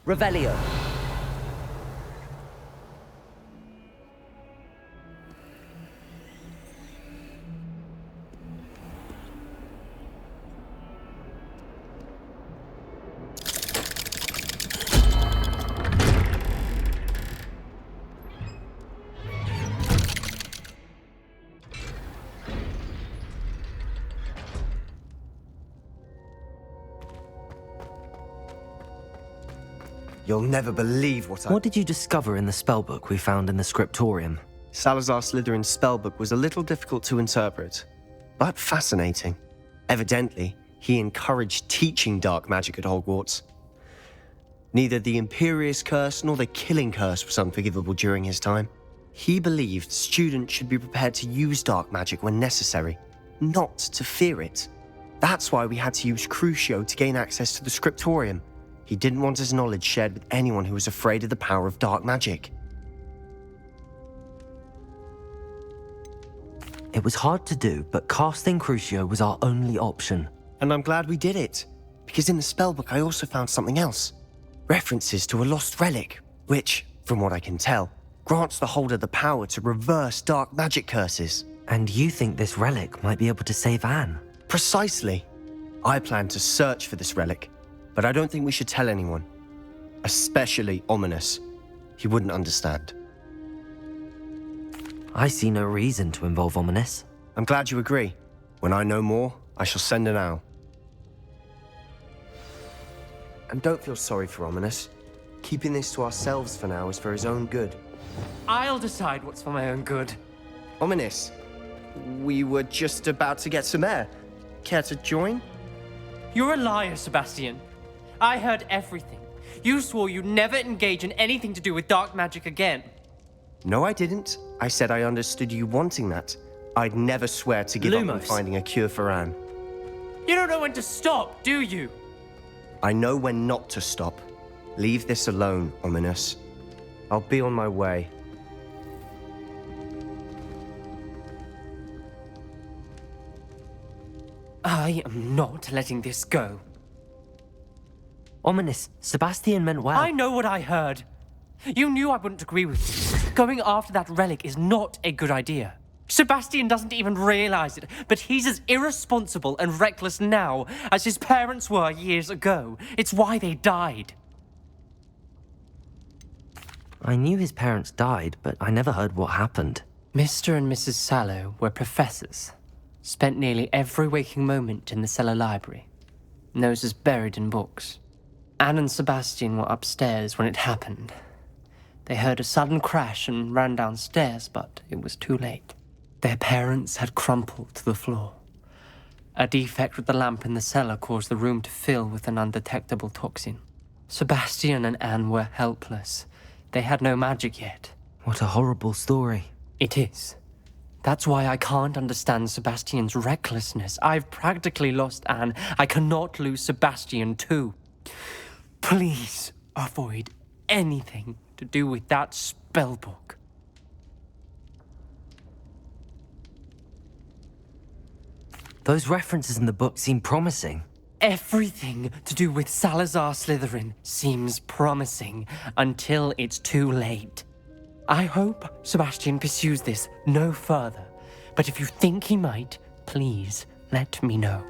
Revelio. You'll never believe what What did you discover in the spellbook we found in the scriptorium? Salazar Slytherin's spellbook was a little difficult to interpret, but fascinating. Evidently, he encouraged teaching dark magic at Hogwarts. Neither the Imperious Curse nor the Killing Curse was unforgivable during his time. He believed students should be prepared to use dark magic when necessary, not to fear it. That's why we had to use Crucio to gain access to the scriptorium. He didn't want his knowledge shared with anyone who was afraid of the power of dark magic. It was hard to do, but casting Crucio was our only option. And I'm glad we did it, because in the spellbook I also found something else. References to a lost relic, which, from what I can tell, grants the holder the power to reverse dark magic curses. And you think this relic might be able to save Anne? Precisely. I plan to search for this relic, but I don't think we should tell anyone. Especially Ominous. He wouldn't understand. I see no reason to involve Ominous. I'm glad you agree. When I know more, I shall send an owl. And don't feel sorry for Ominous. Keeping this to ourselves for now is for his own good. I'll decide what's for my own good. Ominous, we were just about to get some air. Care to join? You're a liar, Sebastian. I heard everything. You swore you'd never engage in anything to do with dark magic again. No, I didn't. I said I understood you wanting that. I'd never swear to give up on Lumos. finding a cure for Anne. You don't know when to stop, do you? I know when not to stop. Leave this alone, Ominous. I'll be on my way. I am not letting this go. Ominous, Sebastian meant well. I know what I heard. You knew I wouldn't agree with you. Going after that relic is not a good idea. Sebastian doesn't even realize it, but he's as irresponsible and reckless now as his parents were years ago. It's why they died. I knew his parents died, but I never heard what happened. Mr. and Mrs. Sallow were professors. Spent nearly every waking moment in the cellar library. Noses buried in books. Anne and Sebastian were upstairs when it happened. They heard a sudden crash and ran downstairs, but it was too late. Their parents had crumpled to the floor. A defect with the lamp in the cellar caused the room to fill with an undetectable toxin. Sebastian and Anne were helpless. They had no magic yet. What a horrible story. It is. That's why I can't understand Sebastian's recklessness. I've practically lost Anne. I cannot lose Sebastian too. Please avoid anything to do with that spellbook. Those references in the book seem promising. Everything to do with Salazar Slytherin seems promising until it's too late. I hope Sebastian pursues this no further, but if you think he might, please let me know.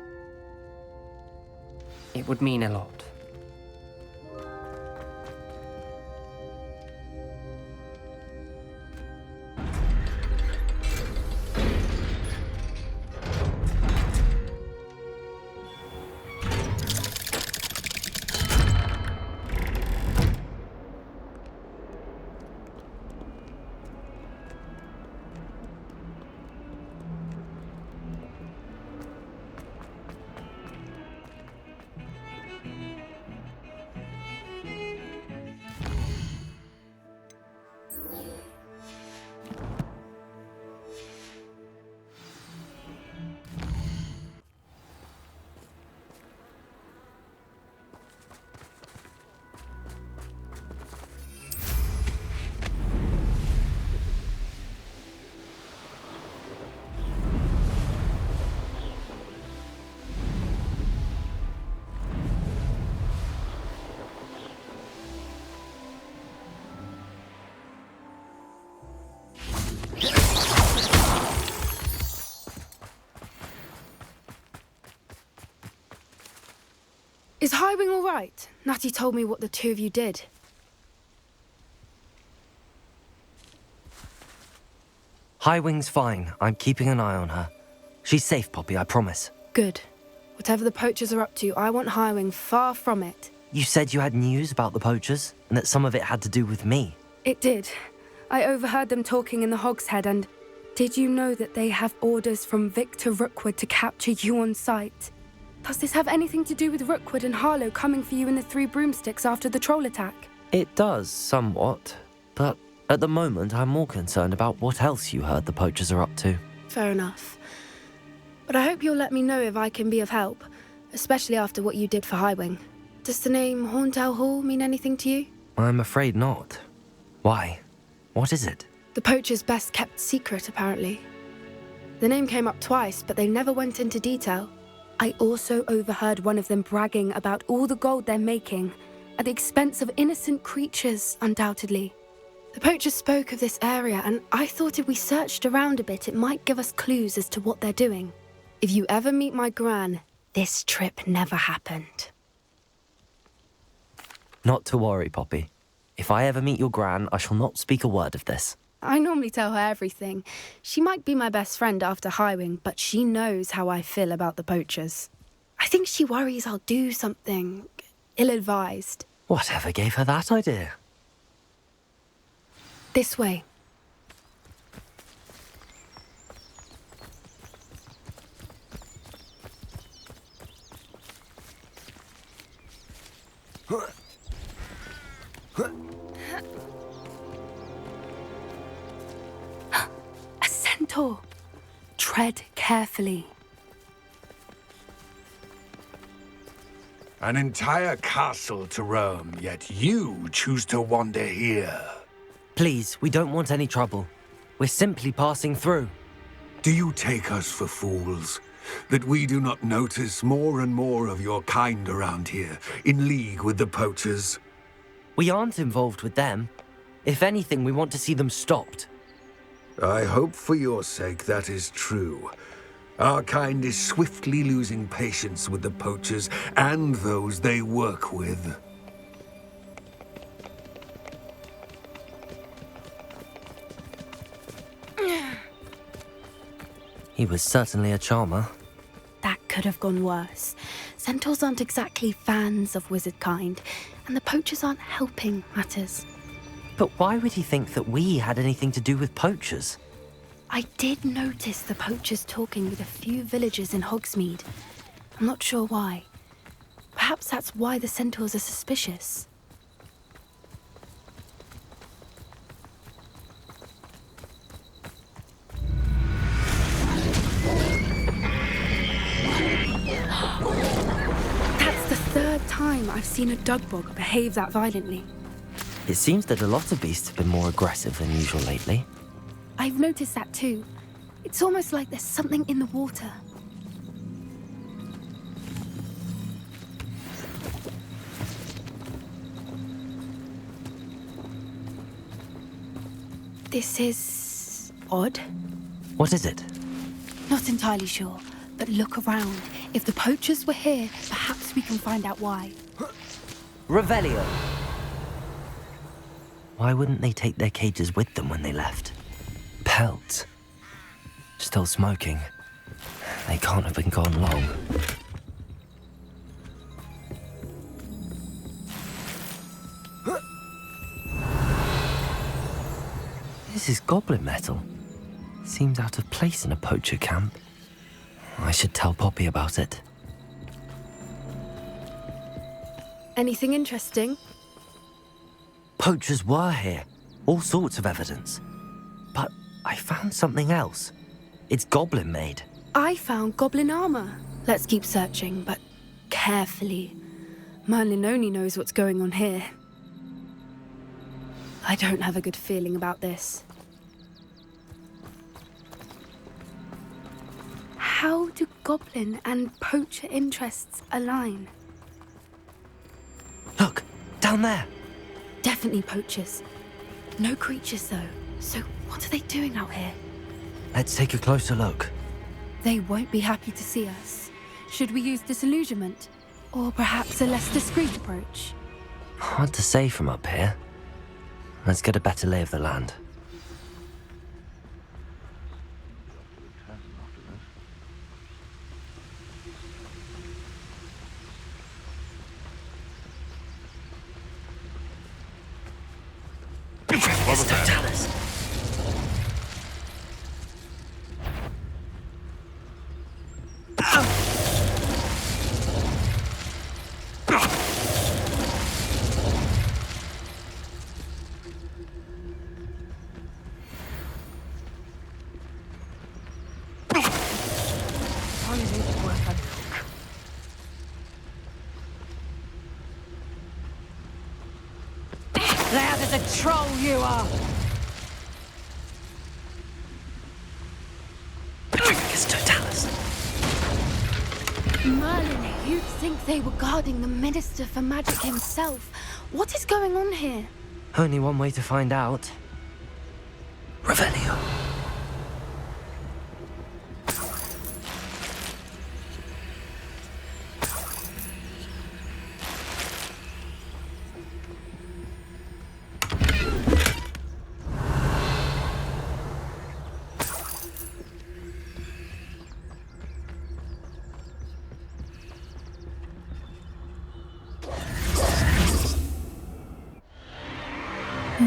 It would mean a lot. Highwing all right? Natty told me what the two of you did. Highwing's fine. I'm keeping an eye on her. She's safe, Poppy, I promise. Good. Whatever the poachers are up to, I want Highwing far from it. You said you had news about the poachers, and that some of it had to do with me. It did. I overheard them talking in the Hogshead, and did you know that they have orders from Victor Rookwood to capture you on sight? Does this have anything to do with Rookwood and Harlow coming for you in the Three Broomsticks after the troll attack? It does, somewhat. But at the moment, I'm more concerned about what else you heard the poachers are up to. Fair enough. But I hope you'll let me know if I can be of help, especially after what you did for Highwing. Does the name Horntail Hall mean anything to you? I'm afraid not. Why? What is it? The poachers' best-kept secret, apparently. The name came up twice, but they never went into detail. I also overheard one of them bragging about all the gold they're making, at the expense of innocent creatures, undoubtedly. The poachers spoke of this area, and I thought if we searched around a bit, it might give us clues as to what they're doing. If you ever meet my gran, this trip never happened. Not to worry, Poppy. If I ever meet your gran, I shall not speak a word of this. I normally tell her everything. She might be my best friend after Highwing, but she knows how I feel about the poachers. I think she worries I'll do something ill-advised. Whatever gave her that idea? This way. A centaur. Tread carefully. An entire castle to roam, yet you choose to wander here. Please, we don't want any trouble. We're simply passing through. Do you take us for fools? That we do not notice more and more of your kind around here, in league with the poachers? We aren't involved with them. If anything, we want to see them stopped. I hope for your sake that is true. Our kind is swiftly losing patience with the poachers and those they work with. He was certainly a charmer. That could have gone worse. Centaurs aren't exactly fans of wizard kind, and the poachers aren't helping matters. But why would he think that we had anything to do with poachers? I did notice the poachers talking with a few villagers in Hogsmeade. I'm not sure why. Perhaps that's why the centaurs are suspicious. That's the third time I've seen a dugbog behave that violently. It seems that a lot of beasts have been more aggressive than usual lately. I've noticed that too. It's almost like there's something in the water. This is odd. What is it? Not entirely sure, but look around. If the poachers were here, perhaps we can find out why. Revelio! Why wouldn't they take their cages with them when they left? Pelts. Still smoking. They can't have been gone long. This is goblin metal. Seems out of place in a poacher camp. I should tell Poppy about it. Anything interesting? Poachers were here. All sorts of evidence. But I found something else. It's goblin made. I found goblin armor. Let's keep searching, but carefully. Merlin only knows what's going on here. I don't have a good feeling about this. How do goblin and poacher interests align? Look, down there. Definitely poachers. No creatures, though. So what are they doing out here? Let's take a closer look. They won't be happy to see us. Should we use disillusionment? Or perhaps a less discreet approach? Hard to say from up here. Let's get a better lay of the land. Totalis. Loud as a troll you are! Totalis. Merlin, you'd think they were guarding the Minister for Magic himself. What is going on here? Only one way to find out. Revelio.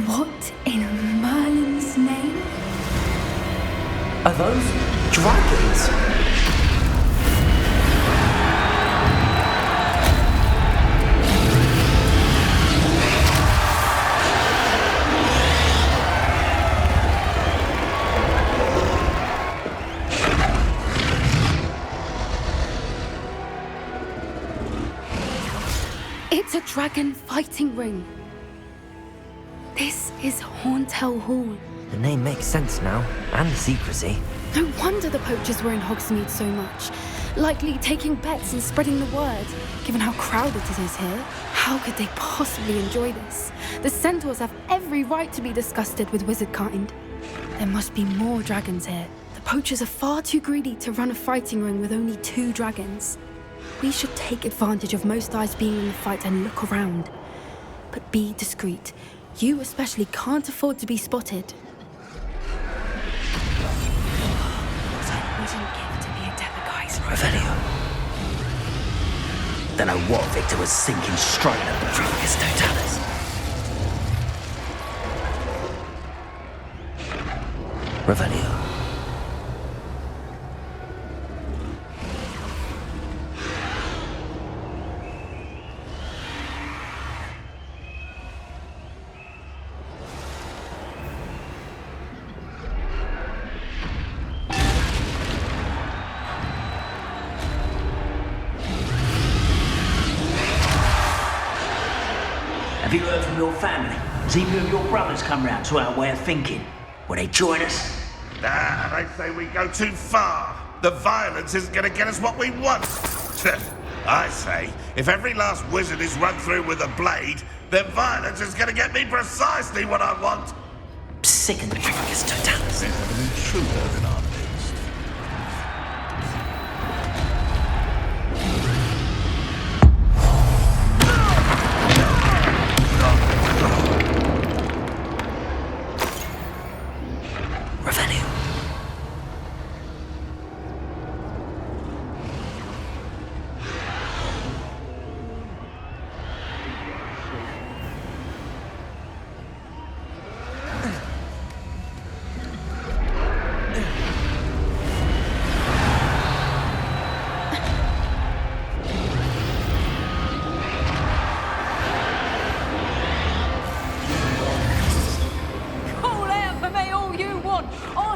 What in Merlin's name? Are those dragons? It's a dragon fighting ring. This is Hauntel Hall. The name makes sense now, and the secrecy. No wonder the poachers were in Hogsmeade so much. Likely taking bets and spreading the word, given how crowded it is here. How could they possibly enjoy this? The centaurs have every right to be disgusted with wizard kind. There must be more dragons here. The poachers are far too greedy to run a fighting ring with only 2 dragons. We should take advantage of most eyes being in the fight and look around. But be discreet. You especially can't afford to be spotted. What I wouldn't give to be a Demoguy's Revelio. Don't know what Victor was thinking straight at the Dracus Totalis. Revelio. Have you heard from your family? Has either of your brothers come round to our way of thinking? Will they join us? Nah, they say we go too far. The violence isn't going to get us what we want. I say, if every last wizard is run through with a blade, then violence is going to get me precisely what I want. Sick of the Dracus Totalis. There's an intruder in our midst. Revelio.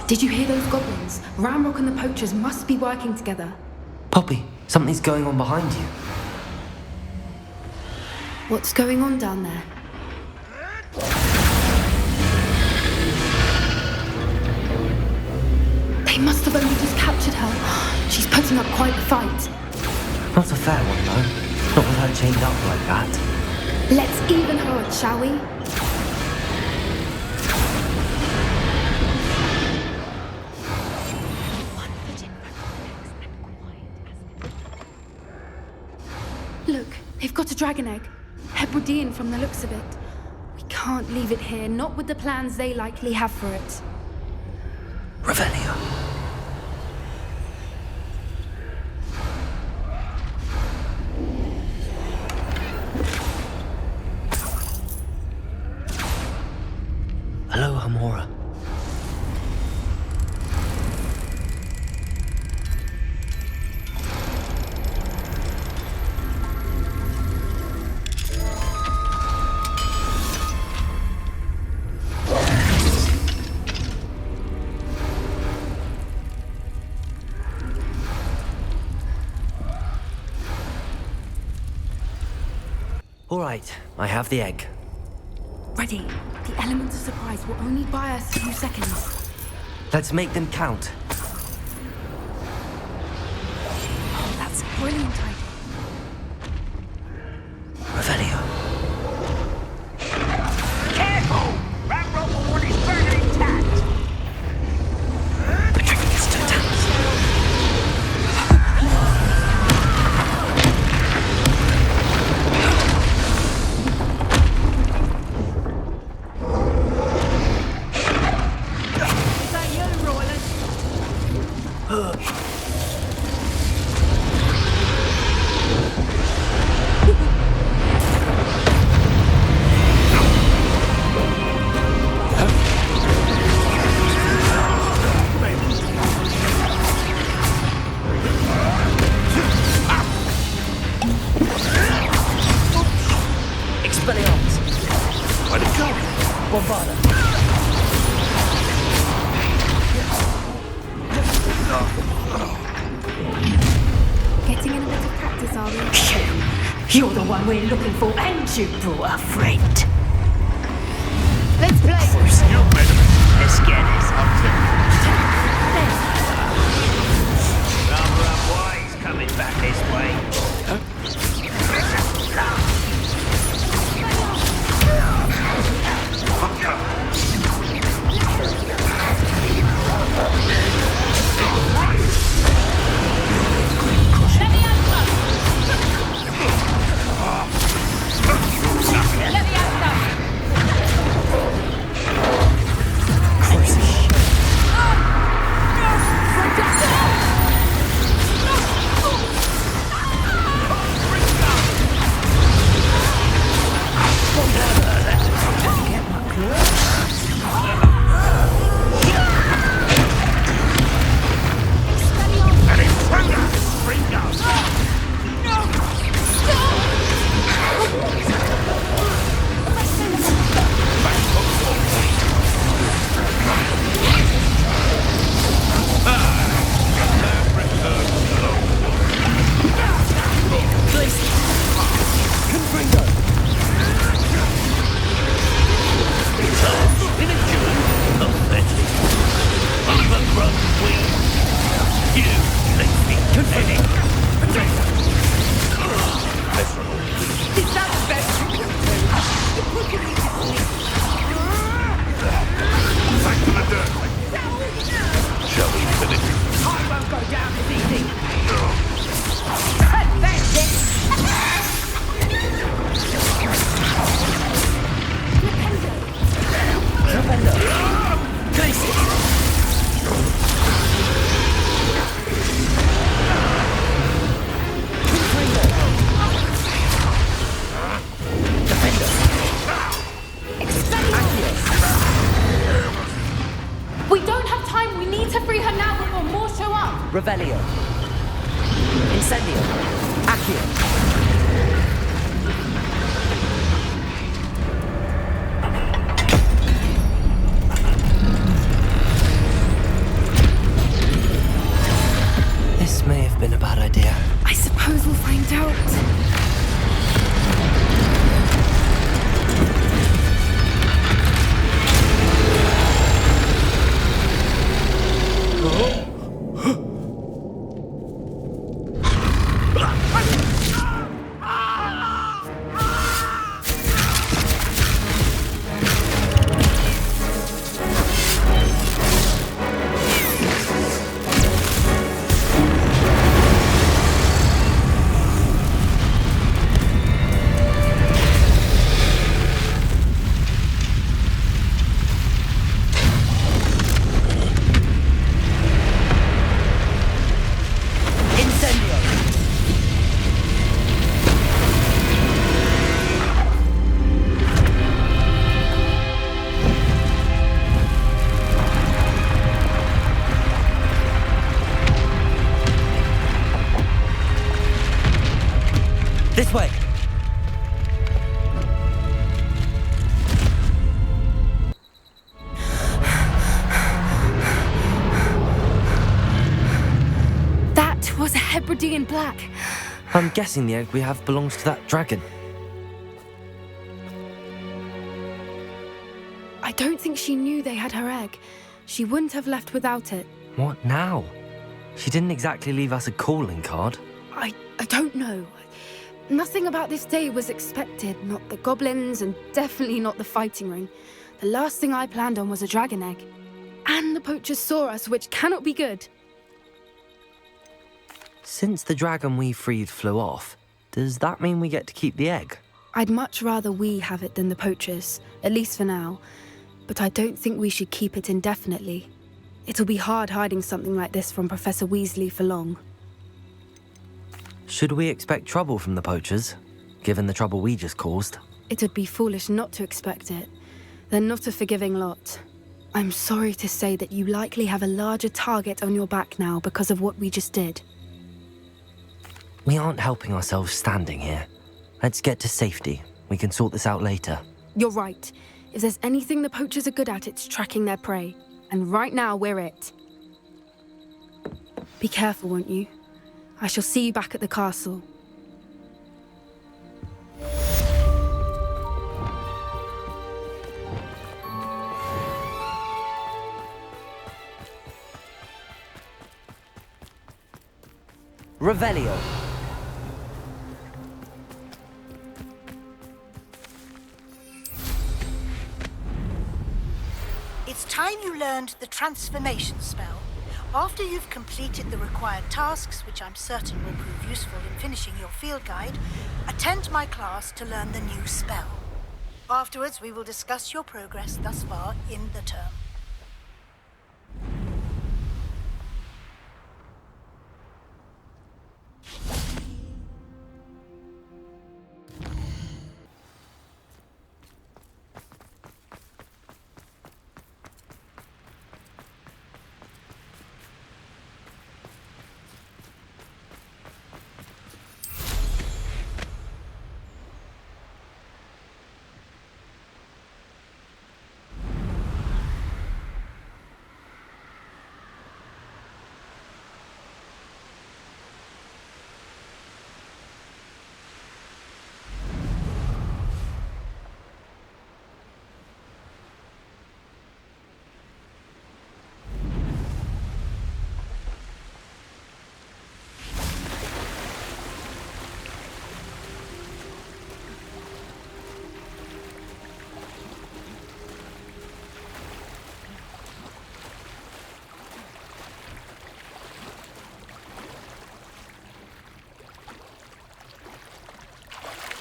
Did you hear those goblins? Ramrock and the poachers must be working together. Poppy, something's going on behind you. What's going on down there? They must have only just captured her. She's putting up quite the fight. Not a fair one, though. Not with her chained up like that. Let's even her out, shall we? Look, dragon egg. Hebridean from the looks of it. We can't leave it here, not with the plans they likely have for it. Revelio. Hello, Hamora. All right, I have the egg. Ready. The element of surprise will only buy us a few seconds. Let's make them count. Oh, that's brilliant idea. Revelio. Careful! That rubber one is burning intact! The trigger gets too tense. Is that you, Royland? Expelliarmus. Where'd it go? Bombarda. Getting in a bit of practice, are we? You're the one we're looking for, and you brought a friend. Let's play! You made a mistake. Let's get this. There. Number up wise coming back this way. We don't have time. We need to free her now before more show up. Revelio. Incendio. Accio. This may have been a bad idea. I suppose we'll find out. in black. I'm guessing the egg we have belongs to that dragon. I don't think she knew they had her egg. She wouldn't have left without it. What now? She didn't exactly leave us a calling card. I don't know. Nothing about this day was expected. Not the goblins, and definitely not the fighting ring. The last thing I planned on was a dragon egg. And the poachers saw us, which cannot be good. Since the dragon we freed flew off, does that mean we get to keep the egg? I'd much rather we have it than the poachers, at least for now. But I don't think we should keep it indefinitely. It'll be hard hiding something like this from Professor Weasley for long. Should we expect trouble from the poachers, given the trouble we just caused? It would be foolish not to expect it. They're not a forgiving lot. I'm sorry to say that you likely have a larger target on your back now because of what we just did. We aren't helping ourselves standing here. Let's get to safety. We can sort this out later. You're right. If there's anything the poachers are good at, it's tracking their prey. And right now, we're it. Be careful, won't you? I shall see you back at the castle. Revelio. It's time you learned the transformation spell. After you've completed the required tasks, which I'm certain will prove useful in finishing your field guide, attend my class to learn the new spell. Afterwards, we will discuss your progress thus far in the term.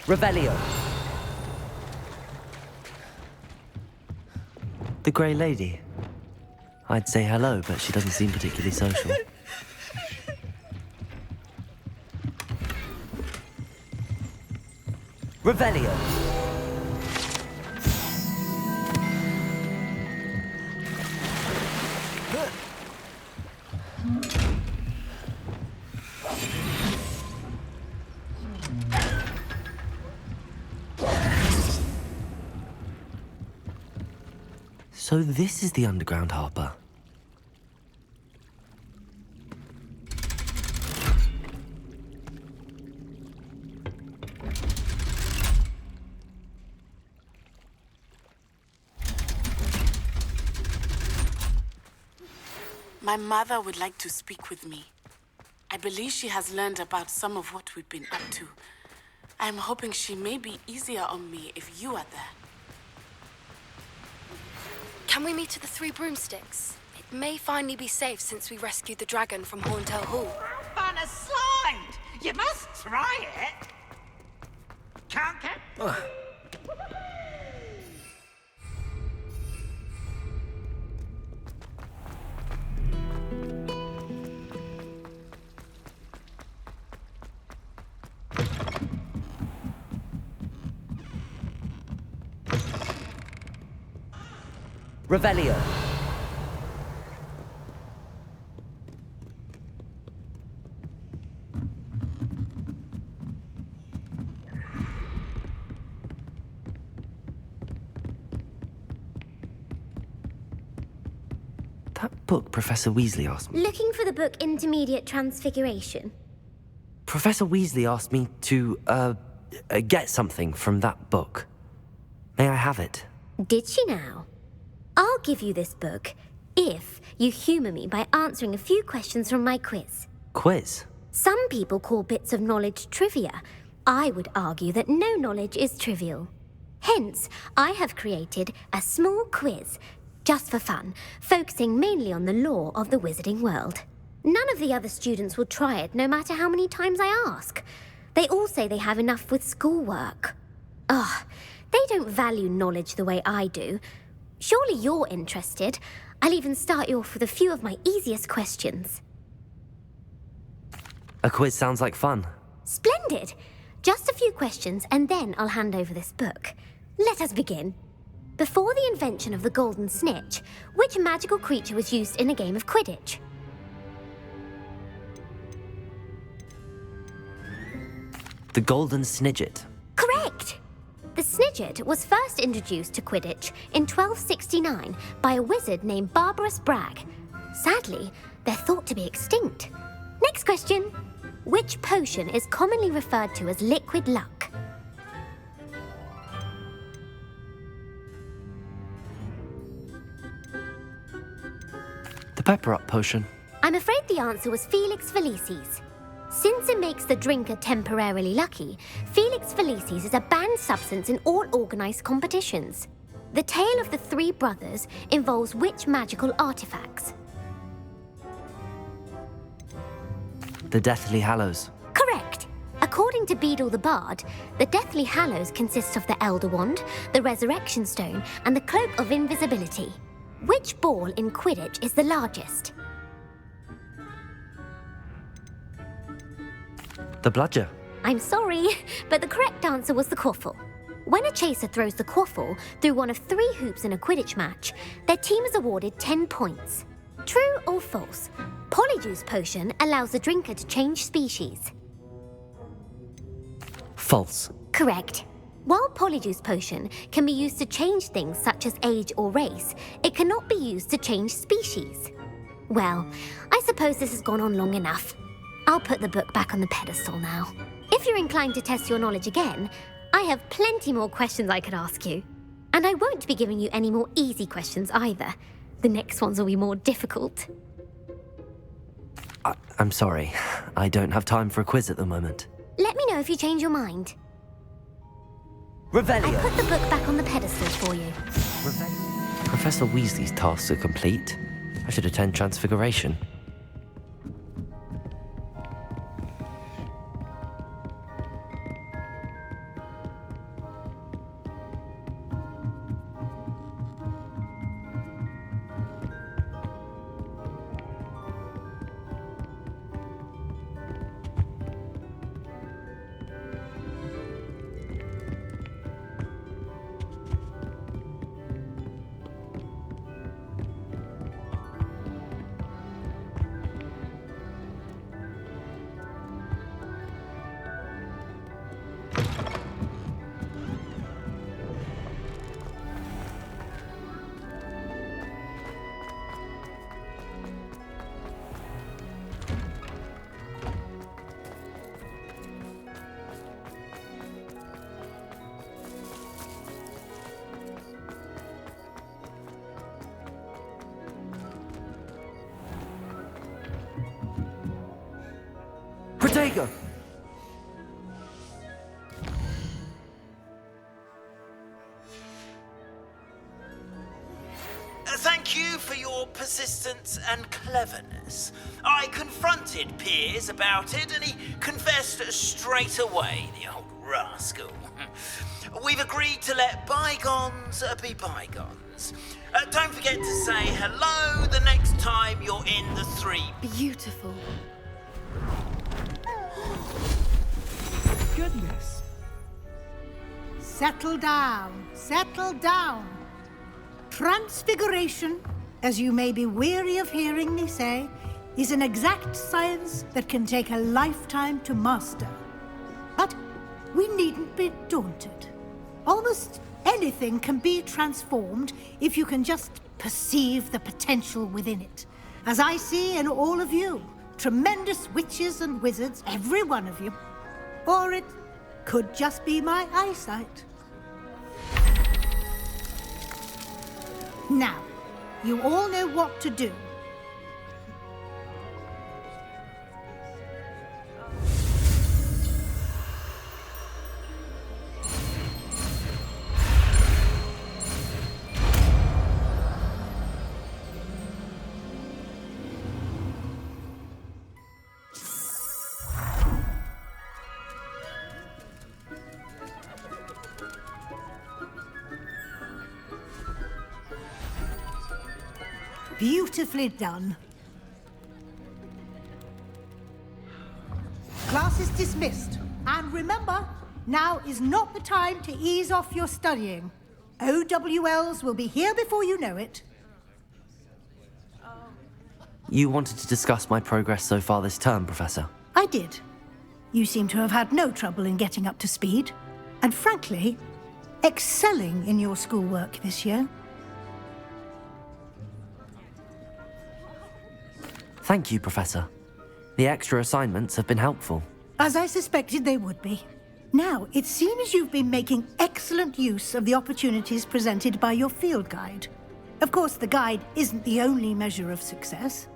Revelio. The Grey Lady. I'd say hello, but she doesn't seem particularly social. Revelio. So this is the underground harbour. My mother would like to speak with me. I believe she has learned about some of what we've been up to. I'm hoping she may be easier on me if you are there. Can we meet at the Three Broomsticks? It may finally be safe since we rescued the dragon from Horntail Hall. On a slide! You must try it! Can't get... Revelio. That book Professor Weasley asked me. Looking for the book Intermediate Transfiguration? Professor Weasley asked me to, get something from that book. May I have it? Did she now? I'll give you this book if you humour me by answering a few questions from my quiz. Quiz? Some people call bits of knowledge trivia. I would argue that no knowledge is trivial. Hence, I have created a small quiz, just for fun, focusing mainly on the lore of the wizarding world. None of the other students will try it, no matter how many times I ask. They all say they have enough with schoolwork. Ugh, they don't value knowledge the way I do. Surely you're interested. I'll even start you off with a few of my easiest questions. A quiz sounds like fun. Splendid! Just a few questions, and then I'll hand over this book. Let us begin. Before the invention of the golden snitch, which magical creature was used in a game of Quidditch? The Golden Snidget. Correct! The Snidget was first introduced to Quidditch in 1269 by a wizard named Barbarous Bragg. Sadly, they're thought to be extinct. Next question. Which potion is commonly referred to as liquid luck? The Pepper Up potion. I'm afraid the answer was Felix Felicis. Since it makes the drinker temporarily lucky, Felix Felicis is a banned substance in all organised competitions. The tale of the three brothers involves which magical artifacts? The Deathly Hallows. Correct. According to Beadle the Bard, the Deathly Hallows consists of the Elder Wand, the Resurrection Stone, and the Cloak of Invisibility. Which ball in Quidditch is the largest? The Bludger. I'm sorry, but the correct answer was the quaffle. When a chaser throws the quaffle through one of 3 hoops in a Quidditch match, their team is awarded 10 points. True or false? Polyjuice potion allows the drinker to change species. False. Correct. While Polyjuice potion can be used to change things such as age or race, it cannot be used to change species. Well, I suppose this has gone on long enough. I'll put the book back on the pedestal now. If you're inclined to test your knowledge again, I have plenty more questions I could ask you. And I won't be giving you any more easy questions either. The next ones will be more difficult. I'm sorry. I don't have time for a quiz at the moment. Let me know if you change your mind. Revelio. I put the book back on the pedestal for you. Professor Weasley's tasks are complete. I should attend Transfiguration. Protego! Thank you for your persistence and cleverness. I confronted Piers about it and he confessed straight away, the old rascal. We've agreed to let bygones be bygones. Don't forget to say hello the next time you're in the 3. Beautiful. Goodness. Settle down. Settle down. Transfiguration, as you may be weary of hearing me say, is an exact science that can take a lifetime to master. But we needn't be daunted. Almost anything can be transformed if you can just perceive the potential within it. As I see in all of you, tremendous witches and wizards, every one of you. Or it could just be my eyesight. Now, you all know what to do. Beautifully done. Class is dismissed. And remember, now is not the time to ease off your studying. OWLs will be here before you know it. You wanted to discuss my progress so far this term, Professor? I did. You seem to have had no trouble in getting up to speed. And frankly, excelling in your schoolwork this year. Thank you, Professor. The extra assignments have been helpful. As I suspected they would be. Now, it seems you've been making excellent use of the opportunities presented by your field guide. Of course, the guide isn't the only measure of success.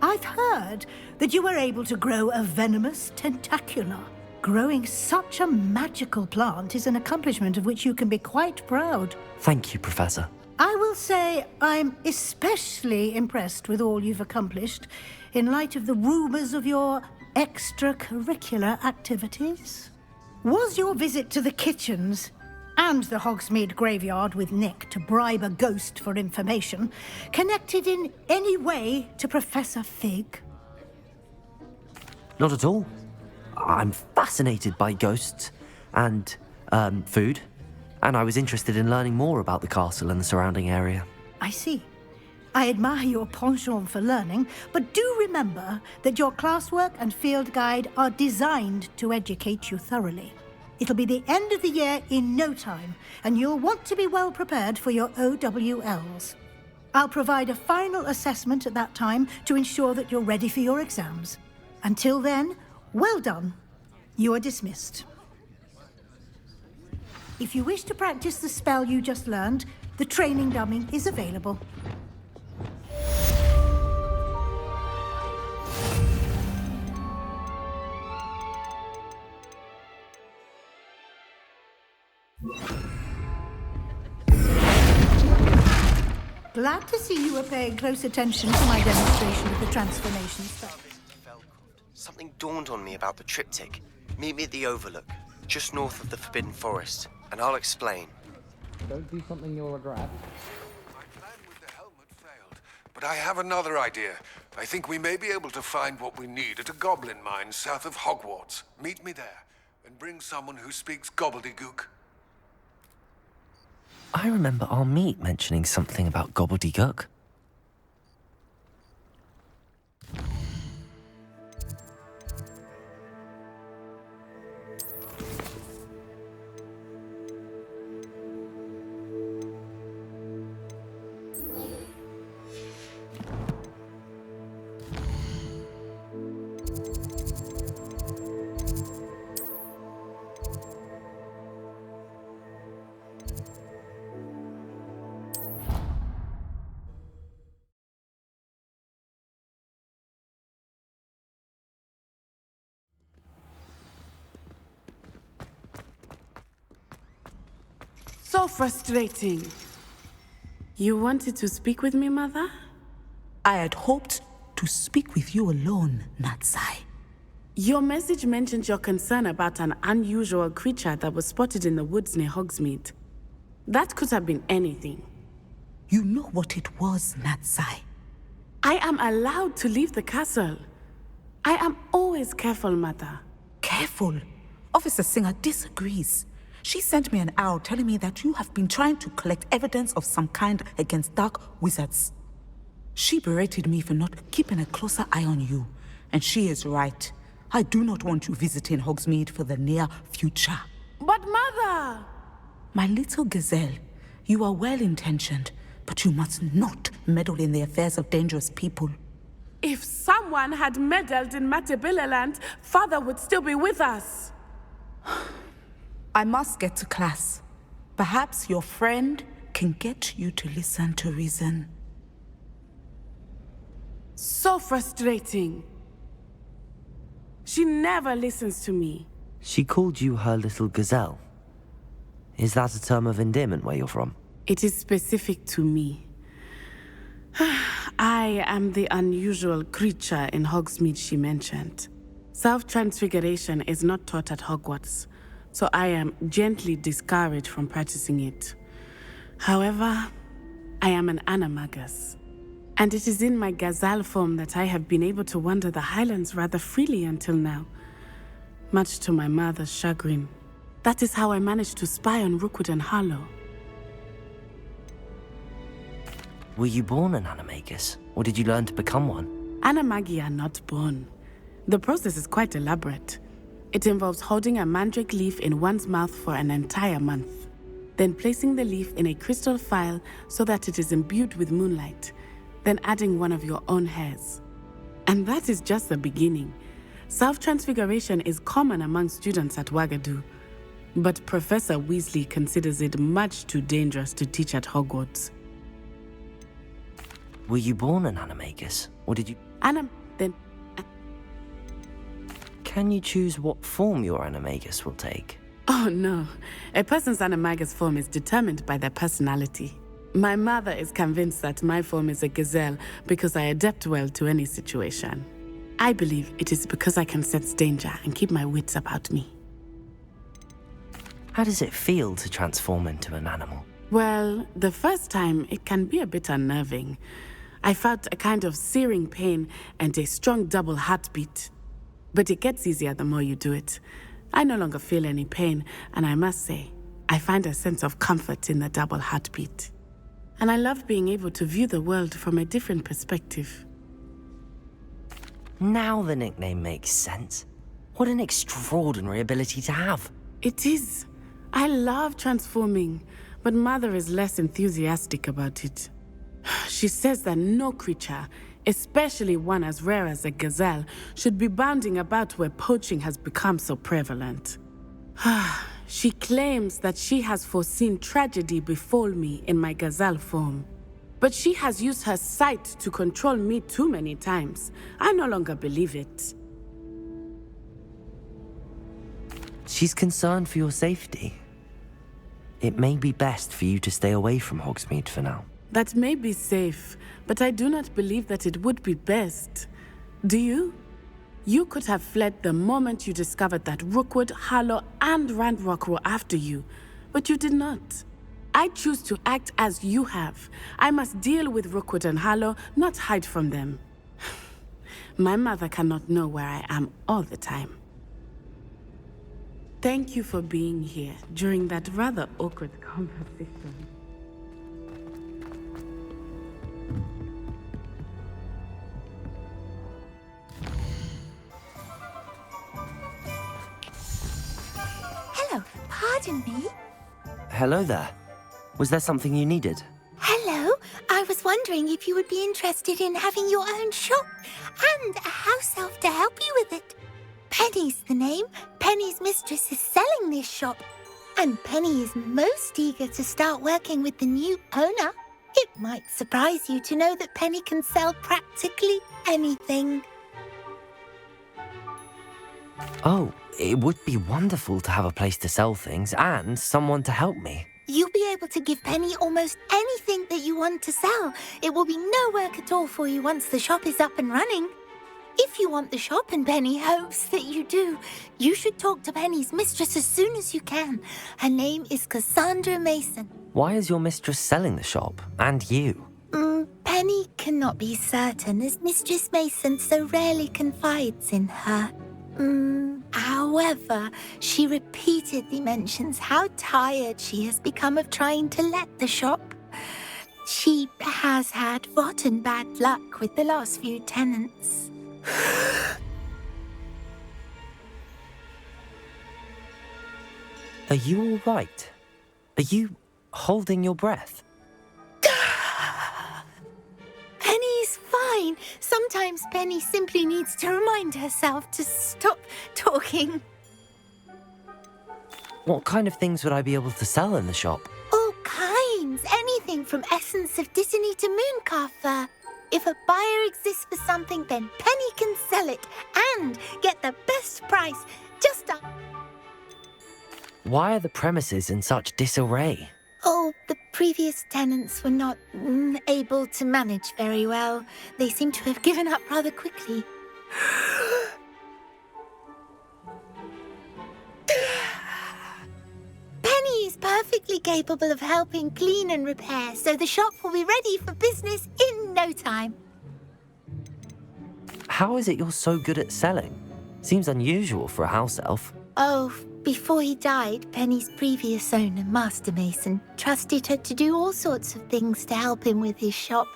I've heard that you were able to grow a venomous tentacula. Growing such a magical plant is an accomplishment of which you can be quite proud. Thank you, Professor. I will say I'm especially impressed with all you've accomplished in light of the rumors of your extracurricular activities. Was your visit to the kitchens and the Hogsmeade graveyard with Nick to bribe a ghost for information connected in any way to Professor Fig? Not at all. I'm fascinated by ghosts and, food, and I was interested in learning more about the castle and the surrounding area. I see. I admire your penchant for learning, but do remember that your classwork and field guide are designed to educate you thoroughly. It'll be the end of the year in no time, and you'll want to be well prepared for your OWLs. I'll provide a final assessment at that time to ensure that you're ready for your exams. Until then, well done. You are dismissed. If you wish to practice the spell you just learned, the training dummy is available. Glad to see you were paying close attention to my demonstration of the transformation spell. Something dawned on me about the triptych. Meet me at the Overlook, just north of the Forbidden Forest, and I'll explain. Don't do something you'll regret. My plan with the helmet failed, but I have another idea. I think we may be able to find what we need at a goblin mine south of Hogwarts. Meet me there, and bring someone who speaks gobbledygook. I remember our meet mentioning something about gobbledygook. So frustrating. You wanted to speak with me, Mother? I had hoped to speak with you alone, Natsai. Your message mentioned your concern about an unusual creature that was spotted in the woods near Hogsmeade. That could have been anything. You know what it was, Natsai. I am allowed to leave the castle. I am always careful, Mother. Careful? Officer Singer disagrees. She sent me an owl telling me that you have been trying to collect evidence of some kind against dark wizards. She berated me for not keeping a closer eye on you, and she is right. I do not want you visiting Hogsmeade for the near future. But Mother! My little gazelle, you are well-intentioned, but you must not meddle in the affairs of dangerous people. If someone someone had meddled in Matabeleland, Father would still be with us. I must get to class. Perhaps your friend can get you to listen to reason. So frustrating. She never listens to me. She called you her little gazelle. Is that a term of endearment where you're from? It is specific to me. I am the unusual creature in Hogsmeade she mentioned. Self-transfiguration is not taught at Hogwarts, so I am gently discouraged from practicing it. However, I am an animagus, and it is in my gazelle form that I have been able to wander the Highlands rather freely until now, much to my mother's chagrin. That is how I managed to spy on Rookwood and Harlow. Were you born an animagus, or did you learn to become one? Animagi are not born. The process is quite elaborate. It involves holding a mandrake leaf in one's mouth for an entire month, then placing the leaf in a crystal phial so that it is imbued with moonlight, then adding one of your own hairs. And that is just the beginning. Self-transfiguration is common among students at Wagadu, but Professor Weasley considers it much too dangerous to teach at Hogwarts. Were you born an animagus, or did you... Can you choose what form your animagus will take? Oh no, a person's animagus form is determined by their personality. My mother is convinced that my form is a gazelle because I adapt well to any situation. I believe it is because I can sense danger and keep my wits about me. How does it feel to transform into an animal? Well, the first time it can be a bit unnerving. I felt a kind of searing pain and a strong double heartbeat. But it gets easier the more you do it. I no longer feel any pain, and I must say, I find a sense of comfort in the double heartbeat. And I love being able to view the world from a different perspective. Now the nickname makes sense. What an extraordinary ability to have. It is. I love transforming, but Mother is less enthusiastic about it. She says that no creature, especially one as rare as a gazelle, should be bounding about where poaching has become so prevalent. She claims that she has foreseen tragedy befall me in my gazelle form. But she has used her sight to control me too many times. I no longer believe it. She's concerned for your safety. It may be best for you to stay away from Hogsmeade for now. That may be safe, but I do not believe that it would be best. Do you? You could have fled the moment you discovered that Rookwood, Harlow, and Ranrock were after you, but you did not. I choose to act as you have. I must deal with Rookwood and Harlow, not hide from them. My mother cannot know where I am all the time. Thank you for being here during that rather awkward conversation. Hello, pardon me. Hello there. Was there something you needed? Hello, I was wondering if you would be interested in having your own shop and a house elf to help you with it. Penny's the name. Penny's mistress is selling this shop, and Penny is most eager to start working with the new owner. It might surprise you to know that Penny can sell practically anything. Oh, it would be wonderful to have a place to sell things and someone to help me. You'll be able to give Penny almost anything that you want to sell. It will be no work at all for you once the shop is up and running. If you want the shop and Penny hopes that you do, you should talk to Penny's mistress as soon as you can. Her name is Cassandra Mason. Why is your mistress selling the shop? And you? Penny cannot be certain, as Mistress Mason so rarely confides in her. However, she repeatedly mentions how tired she has become of trying to let the shop. She has had rotten bad luck with the last few tenants. Are you all right? Are you holding your breath? Penny's fine. fine. Sometimes Penny simply needs to remind herself to stop talking. What kind of things would I be able to sell in the shop? All kinds. Anything from essence of Disney to mooncalf fur. If a buyer exists for something, then Penny can sell it and get the best price. Just a... Why are the premises in such disarray? Oh, the previous tenants were not able to manage very well. They seem to have given up rather quickly. Penny is perfectly capable of helping clean and repair, so the shop will be ready for business in no time. How is it you're so good at selling? Seems unusual for a house elf. Oh, before he died, Penny's previous owner, Master Mason, trusted her to do all sorts of things to help him with his shop.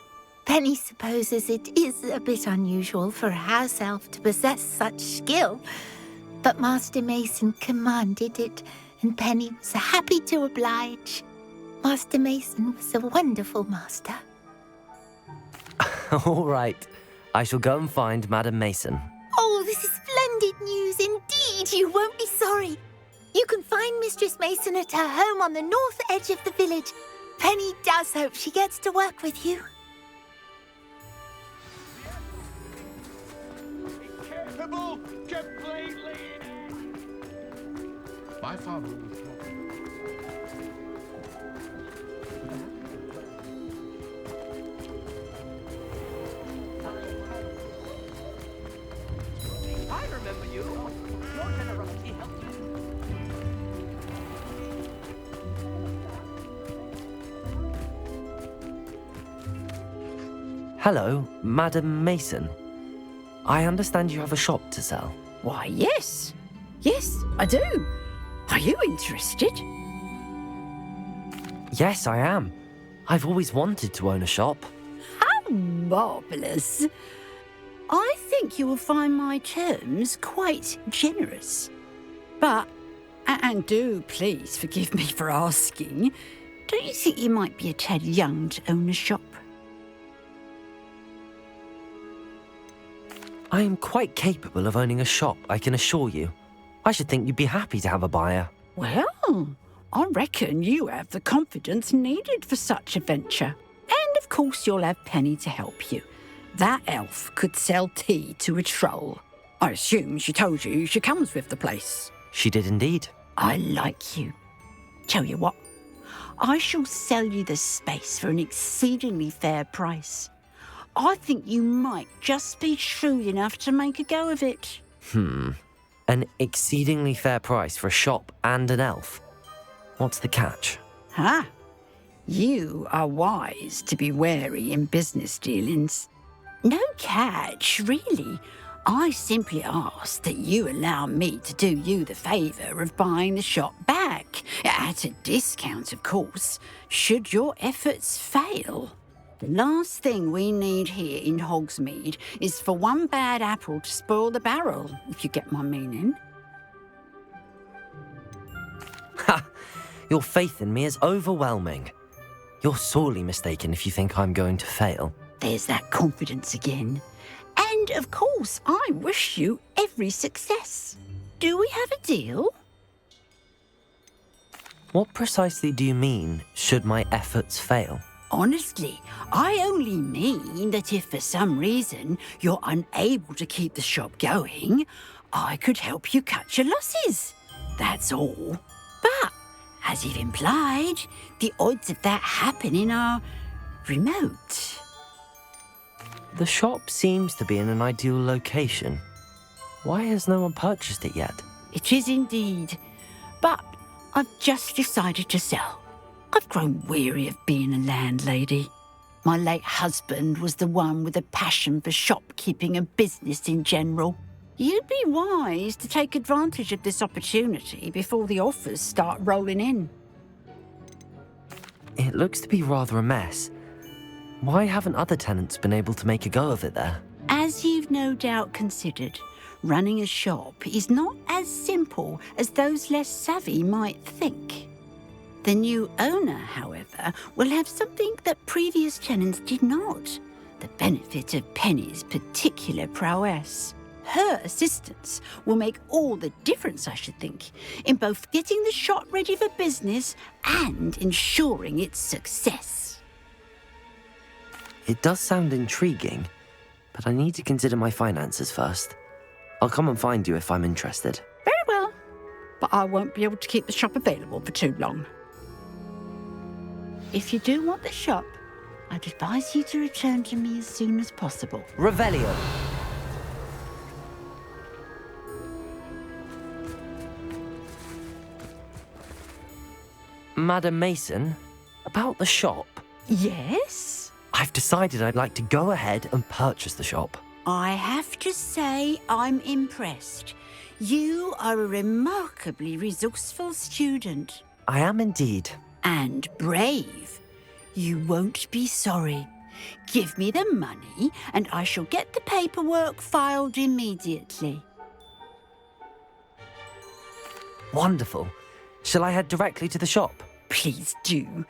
Penny supposes it is a bit unusual for a house elf to possess such skill, but Master Mason commanded it, and Penny was happy to oblige. Master Mason was a wonderful master. All right. I shall go and find Madam Mason. Oh, this is splendid news indeed. You won't be sorry. You can find Mistress Mason at her home on the north edge of the village. Penny does hope she gets to work with you. Incapable completely. My father was I remember you. Your generosity helped me. Hello, Madam Mason. I understand you have a shop to sell. Why, yes. Yes, I do. Are you interested? Yes, I am. I've always wanted to own a shop. How marvellous. I think you will find my terms quite generous. But, and do please forgive me for asking, don't you think you might be a tad young to own a shop? I am quite capable of owning a shop, I can assure you. I should think you'd be happy to have a buyer. Well, I reckon you have the confidence needed for such a venture. And of course you'll have Penny to help you. That elf could sell tea to a troll. I assume she told you she comes with the place. She did indeed. I like you. Tell you what, I shall sell you the space for an exceedingly fair price. I think you might just be shrewd enough to make a go of it. An exceedingly fair price for a shop and an elf. What's the catch? Ah, you are wise to be wary in business dealings. No catch, really. I simply ask that you allow me to do you the favour of buying the shop back, at a discount, of course, should your efforts fail. The last thing we need here in Hogsmeade is for one bad apple to spoil the barrel, if you get my meaning. Ha! Your faith in me is overwhelming. You're sorely mistaken if you think I'm going to fail. There's that confidence again. And, of course, I wish you every success. Do we have a deal? What precisely do you mean, should my efforts fail? Honestly, I only mean that if for some reason you're unable to keep the shop going, I could help you cut your losses. That's all. But, as you've implied, the odds of that happening are remote. The shop seems to be in an ideal location. Why has no one purchased it yet? It is indeed. But I've just decided to sell. I've grown weary of being a landlady. My late husband was the one with a passion for shopkeeping and business in general. You'd be wise to take advantage of this opportunity before the offers start rolling in. It looks to be rather a mess. Why haven't other tenants been able to make a go of it there? As you've no doubt considered, running a shop is not as simple as those less savvy might think. The new owner, however, will have something that previous tenants did not. the benefit of Penny's particular prowess. Her assistance will make all the difference, I should think, in both getting the shop ready for business and ensuring its success. It does sound intriguing, but I need to consider my finances first. I'll come and find you if I'm interested. Very well, but I won't be able to keep the shop available for too long. If you do want the shop, I'd advise you to return to me as soon as possible. Revelio. Madam Mason, about the shop. Yes? I've decided I'd like to go ahead and purchase the shop. I have to say I'm impressed. You are a remarkably resourceful student. I am indeed. And brave. You won't be sorry. Give me the money and I shall get the paperwork filed immediately. Wonderful. Shall I head directly to the shop? Please do.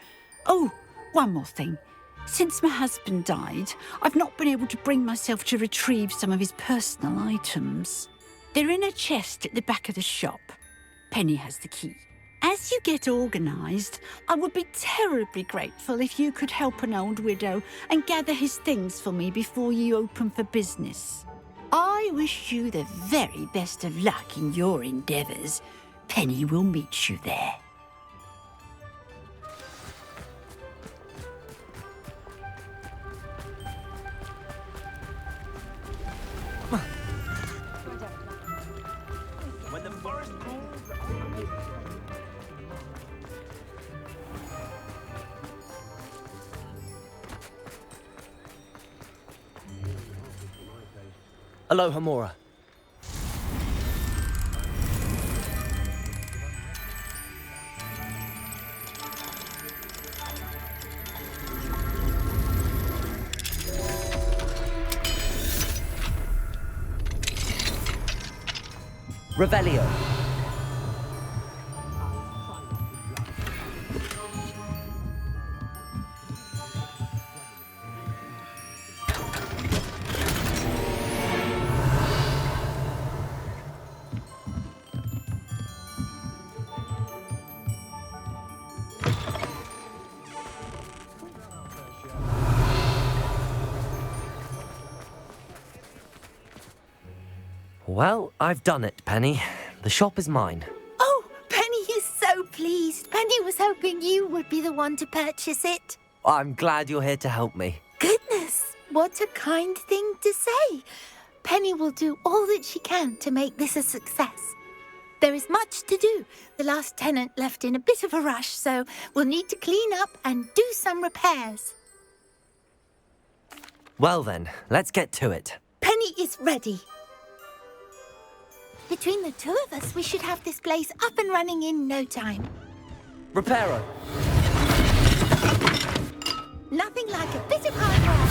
Oh, one more thing. Since my husband died, I've not been able to bring myself to retrieve some of his personal items. They're in a chest at the back of the shop. Penny has the key. As you get organised, I would be terribly grateful if you could help an old widow and gather his things for me before you open for business. I wish you the very best of luck in your endeavours. Penny will meet you there. When the forest calls, Aloha, Mora. Revelio. Well, I've done it, Penny. The shop is mine. Oh, Penny is so pleased. Penny was hoping you would be the one to purchase it. I'm glad you're here to help me. Goodness, what a kind thing to say. Penny will do all that she can to make this a success. There is much to do. The last tenant left in a bit of a rush, so we'll need to clean up and do some repairs. Well then, let's get to it. Penny is ready. Between the two of us, we should have this place up and running in no time. Reparo. Nothing like a bit of hard work.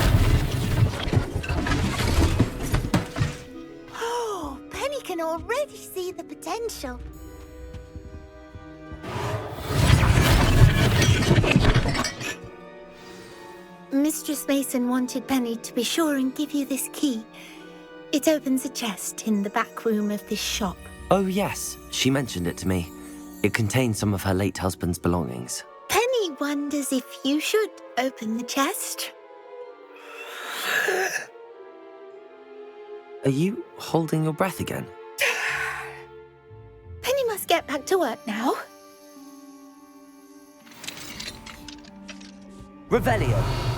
Oh, Penny can already see the potential. Mistress Mason wanted Penny to be sure and give you this key. It opens a chest in the back room of this shop. Oh yes, she mentioned it to me. It contains some of her late husband's belongings. Penny wonders if you should open the chest. Are you holding your breath again? Penny must get back to work now. Revelio.